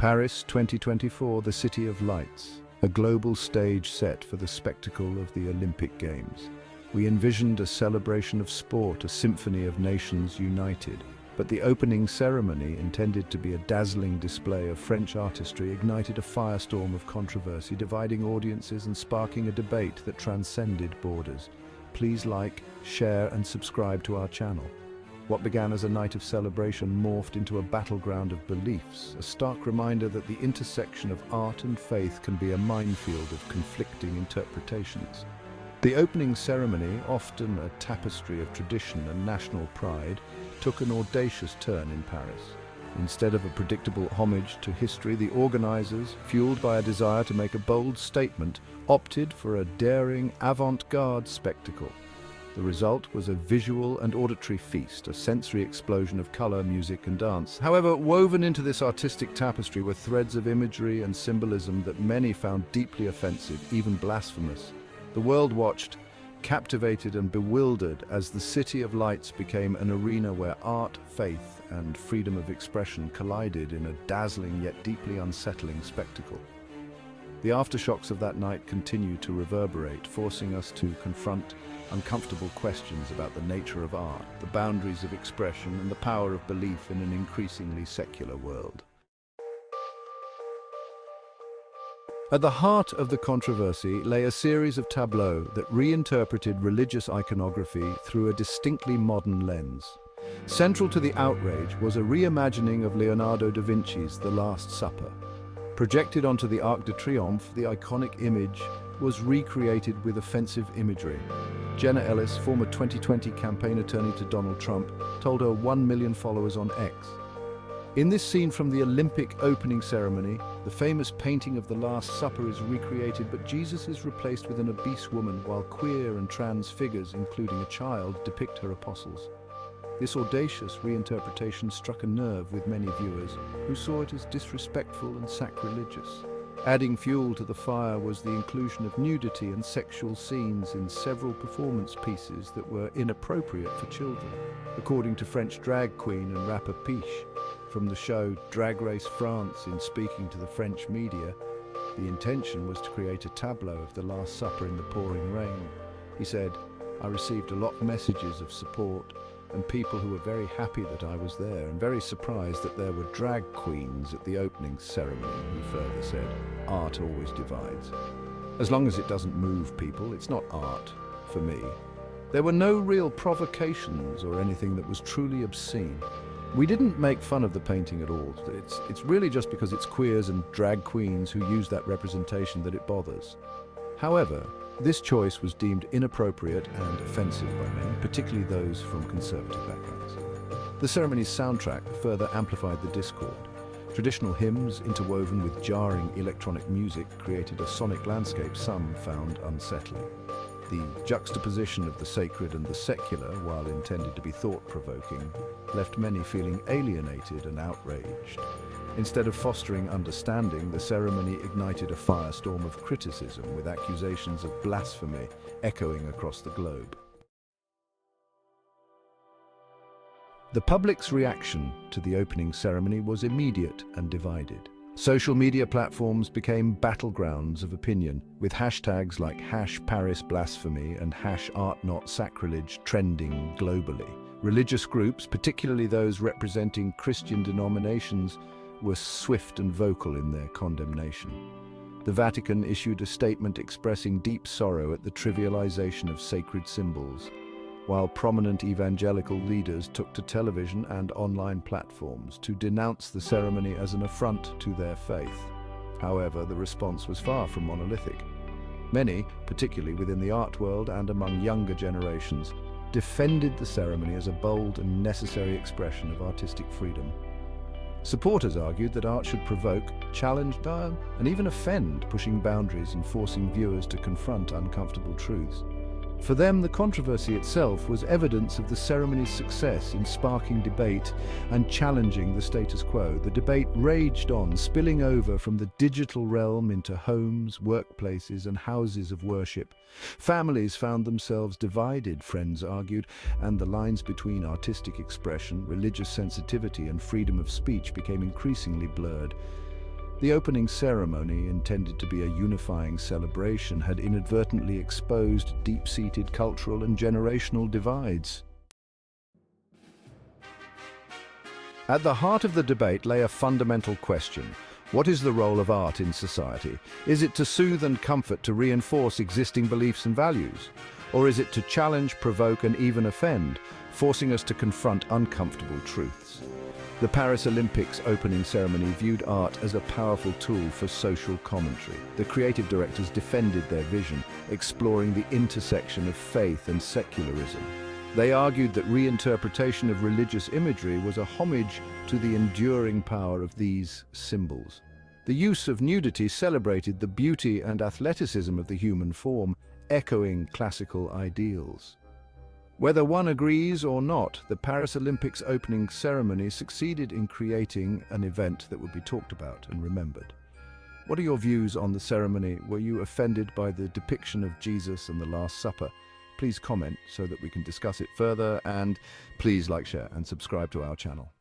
Paris 2024, the City of Lights, a global stage set for the spectacle of the Olympic Games. We envisioned a celebration of sport, a symphony of nations united. But the opening ceremony, intended to be a dazzling display of French artistry, ignited a firestorm of controversy, dividing audiences and sparking a debate that transcended borders. Please like, share and subscribe to our channel. What began as a night of celebration morphed into a battleground of beliefs, a stark reminder that the intersection of art and faith can be a minefield of conflicting interpretations. The opening ceremony, often a tapestry of tradition and national pride, took an audacious turn in Paris. Instead of a predictable homage to history, the organizers, fueled by a desire to make a bold statement, opted for a daring, avant-garde spectacle. The result was a visual and auditory feast, a sensory explosion of color, music and dance. However, woven into this artistic tapestry were threads of imagery and symbolism that many found deeply offensive, even blasphemous. The world watched, captivated and bewildered, as the City of Lights became an arena where art, faith and freedom of expression collided in a dazzling yet deeply unsettling spectacle. The aftershocks of that night continued to reverberate, forcing us to confront uncomfortable questions about the nature of art, the boundaries of expression and the power of belief in an increasingly secular world. At the heart of the controversy lay a series of tableaux that reinterpreted religious iconography through a distinctly modern lens. Central to the outrage was a reimagining of Leonardo da Vinci's The Last Supper. Projected onto the Arc de Triomphe, the iconic image was recreated with offensive imagery. Jenna Ellis, former 2020 campaign attorney to Donald Trump, told her 1 million followers on X. In this scene from the Olympic opening ceremony, the famous painting of the Last Supper is recreated, but Jesus is replaced with an obese woman, while queer and trans figures, including a child, depict her apostles. This audacious reinterpretation struck a nerve with many viewers, who saw it as disrespectful and sacrilegious. Adding fuel to the fire was the inclusion of nudity and sexual scenes in several performance pieces that were inappropriate for children. According to French drag queen and rapper Piche, from the show Drag Race France, in speaking to the French media, the intention was to create a tableau of the Last Supper in the pouring rain. He said, "I received a lot of messages of support and people who were very happy that I was there and very surprised that there were drag queens at the opening ceremony." He further said, "Art always divides. As long as it doesn't move people, it's not art for me." There were no real provocations or anything that was truly obscene. We didn't make fun of the painting at all. It's really just because it's queers and drag queens who use that representation that it bothers. However, this choice was deemed inappropriate and offensive by many, particularly those from conservative backgrounds. The ceremony's soundtrack further amplified the discord. Traditional hymns interwoven with jarring electronic music created a sonic landscape some found unsettling. The juxtaposition of the sacred and the secular, while intended to be thought-provoking, left many feeling alienated and outraged. Instead of fostering understanding, the ceremony ignited a firestorm of criticism, with accusations of blasphemy echoing across the globe. The public's reaction to the opening ceremony was immediate and divided. Social media platforms became battlegrounds of opinion, with hashtags like #ParisBlasphemy and #ArtNotSacrilege trending globally. Religious groups, particularly those representing Christian denominations, were swift and vocal in their condemnation. The Vatican issued a statement expressing deep sorrow at the trivialization of sacred symbols, while prominent evangelical leaders took to television and online platforms to denounce the ceremony as an affront to their faith. However, the response was far from monolithic. Many, particularly within the art world and among younger generations, defended the ceremony as a bold and necessary expression of artistic freedom. Supporters argued that art should provoke, challenge, and even offend, pushing boundaries and forcing viewers to confront uncomfortable truths. For them, the controversy itself was evidence of the ceremony's success in sparking debate and challenging the status quo. The debate raged on, spilling over from the digital realm into homes, workplaces, and houses of worship. Families found themselves divided, friends argued, and the lines between artistic expression, religious sensitivity, and freedom of speech became increasingly blurred. The opening ceremony, intended to be a unifying celebration, had inadvertently exposed deep-seated cultural and generational divides. At the heart of the debate lay a fundamental question. What is the role of art in society? Is it to soothe and comfort, to reinforce existing beliefs and values? Or is it to challenge, provoke, and even offend, forcing us to confront uncomfortable truths? The Paris Olympics opening ceremony viewed art as a powerful tool for social commentary. The creative directors defended their vision, exploring the intersection of faith and secularism. They argued that reinterpretation of religious imagery was a homage to the enduring power of these symbols. The use of nudity celebrated the beauty and athleticism of the human form, echoing classical ideals. Whether one agrees or not, the Paris Olympics opening ceremony succeeded in creating an event that would be talked about and remembered. What are your views on the ceremony? Were you offended by the depiction of Jesus and the Last Supper? Please comment so that we can discuss it further, and please like, share, and subscribe to our channel.